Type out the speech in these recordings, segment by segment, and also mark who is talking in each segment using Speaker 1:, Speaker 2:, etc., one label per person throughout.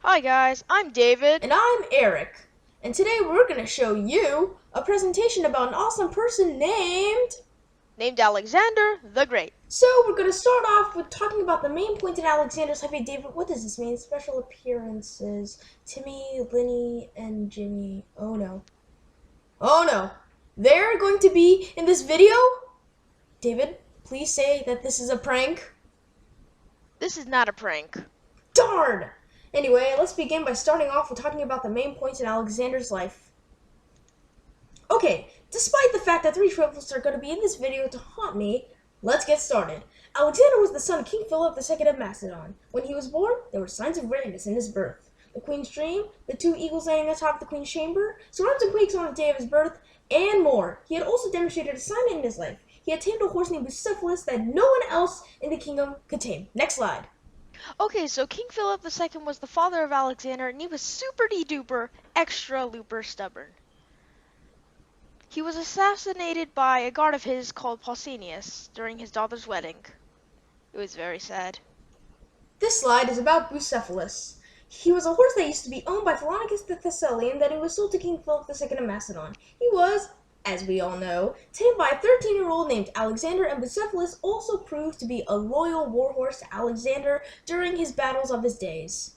Speaker 1: Hi guys, I'm David.
Speaker 2: And I'm Eric. And today we're going to show you a presentation about an awesome person
Speaker 1: Named Alexander the Great.
Speaker 2: So we're going to start off with talking about the main point in Alexander's life. Hey David, what does this mean? Special appearances. Timmy, Lenny, and Jimmy. Oh no. Oh no. They're going to be in this video? David, please say that this is a prank.
Speaker 1: This is not a prank.
Speaker 2: Darn! Anyway, let's begin by starting off with talking about the main points in Alexander's life. Okay, despite the fact that three triples are going to be in this video to haunt me, let's get started. Alexander was the son of King Philip II of Macedon. When he was born, there were signs of readiness in his birth. The Queen's dream, the two eagles landing atop the Queen's chamber, storms and quakes on the day of his birth, and more. He had also demonstrated a sign in his life. He had tamed a horse named Bucephalus that no one else in the kingdom could tame. Next slide.
Speaker 1: Okay, so King Philip II was the father of Alexander, and he was super-de-duper, extra-looper stubborn. He was assassinated by a guard of his called Pausanias during his daughter's wedding. It was very sad.
Speaker 2: This slide is about Bucephalus. He was a horse that used to be owned by Philonikus the Thessalian that he was sold to King Philip II of Macedon. He was, as we all know, tamed by a 13-year-old named Alexander, and Bucephalus also proved to be a loyal warhorse to Alexander during his battles of his days.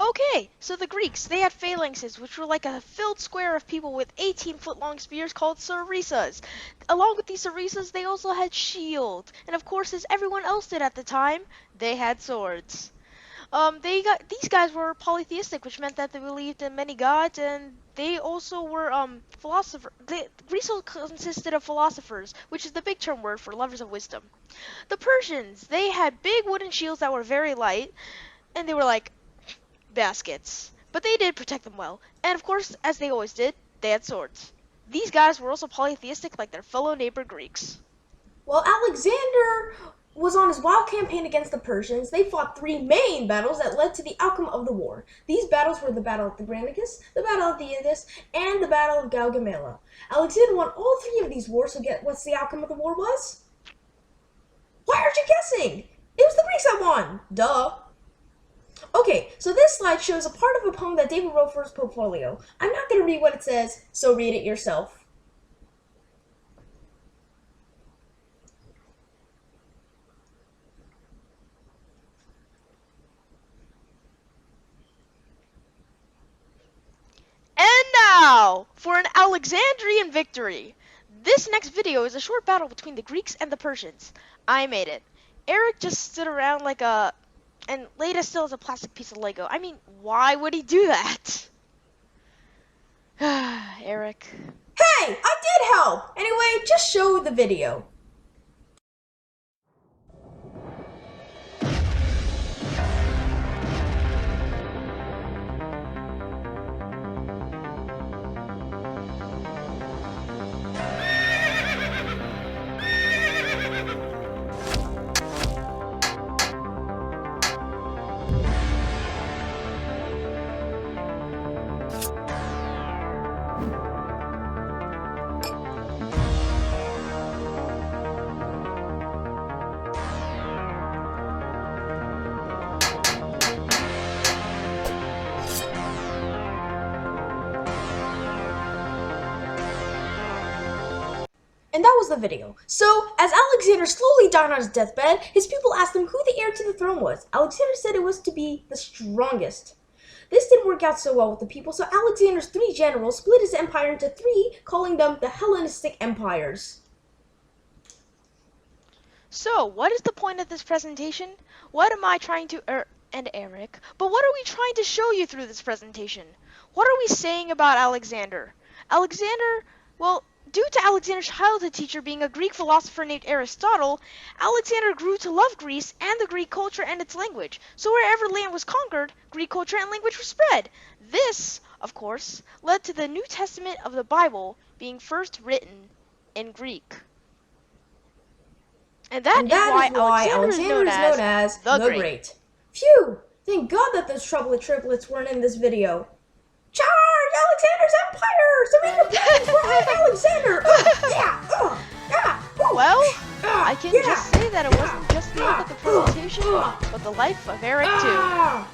Speaker 1: Okay, so the Greeks, they had phalanxes, which were like a filled square of people with 18-foot-long spears called sarissas. Along with these sarissas, they also had shields, and of course, as everyone else did at the time, they had swords. These guys were polytheistic, which meant that they believed in many gods, and they also were philosophers. Greece consisted of philosophers, which is the big term word for lovers of wisdom. The Persians, they had big wooden shields that were very light, and they were like baskets, but they did protect them well. And of course, as they always did, they had swords. These guys were also polytheistic like their fellow neighbor Greeks.
Speaker 2: While Alexander was on his wild campaign against the Persians, they fought three main battles that led to the outcome of the war. These battles were the Battle of the Granicus, the Battle of the Indus, and the Battle of Gaugamela. Alexander won all three of these wars, so what's the outcome of the war was? Why aren't you guessing? It was the Greeks that won! Duh! Okay, so this slide shows a part of a poem that David wrote for his portfolio. I'm not going to read what it says, so read it yourself.
Speaker 1: And now, for an Alexandrian victory. This next video is a short battle between the Greeks and the Persians. I made it. Eric just stood around like and laid as still as a plastic piece of Lego. I mean, why would he do that? Eric.
Speaker 2: Hey, I did help! Anyway, just show the video. And that was the video. So, as Alexander slowly died on his deathbed, his people asked him who the heir to the throne was. Alexander said it was to be the strongest. This didn't work out so well with the people, so Alexander's three generals split his empire into three, calling them the Hellenistic empires.
Speaker 1: So, what is the point of this presentation? What am I trying to and Eric, but what are we trying to show you through this presentation? What are we saying about Alexander? Alexander, well, due to Alexander's childhood teacher being a Greek philosopher named Aristotle, Alexander grew to love Greece and the Greek culture and its language. So wherever land was conquered, Greek culture and language were spread. This, of course, led to the New Testament of the Bible being first written in Greek. And that is why Alexander is known as the Great.
Speaker 2: Phew! Thank God that those triplets weren't in this video. Charge! Alexander's empire! Serena Plains for Alexander! Yeah!
Speaker 1: Well,
Speaker 2: Ah,
Speaker 1: I can just
Speaker 2: yeah!
Speaker 1: say that it
Speaker 2: Yeah!
Speaker 1: wasn't just the end of the presentation, but the life of Eric too.
Speaker 2: Ah!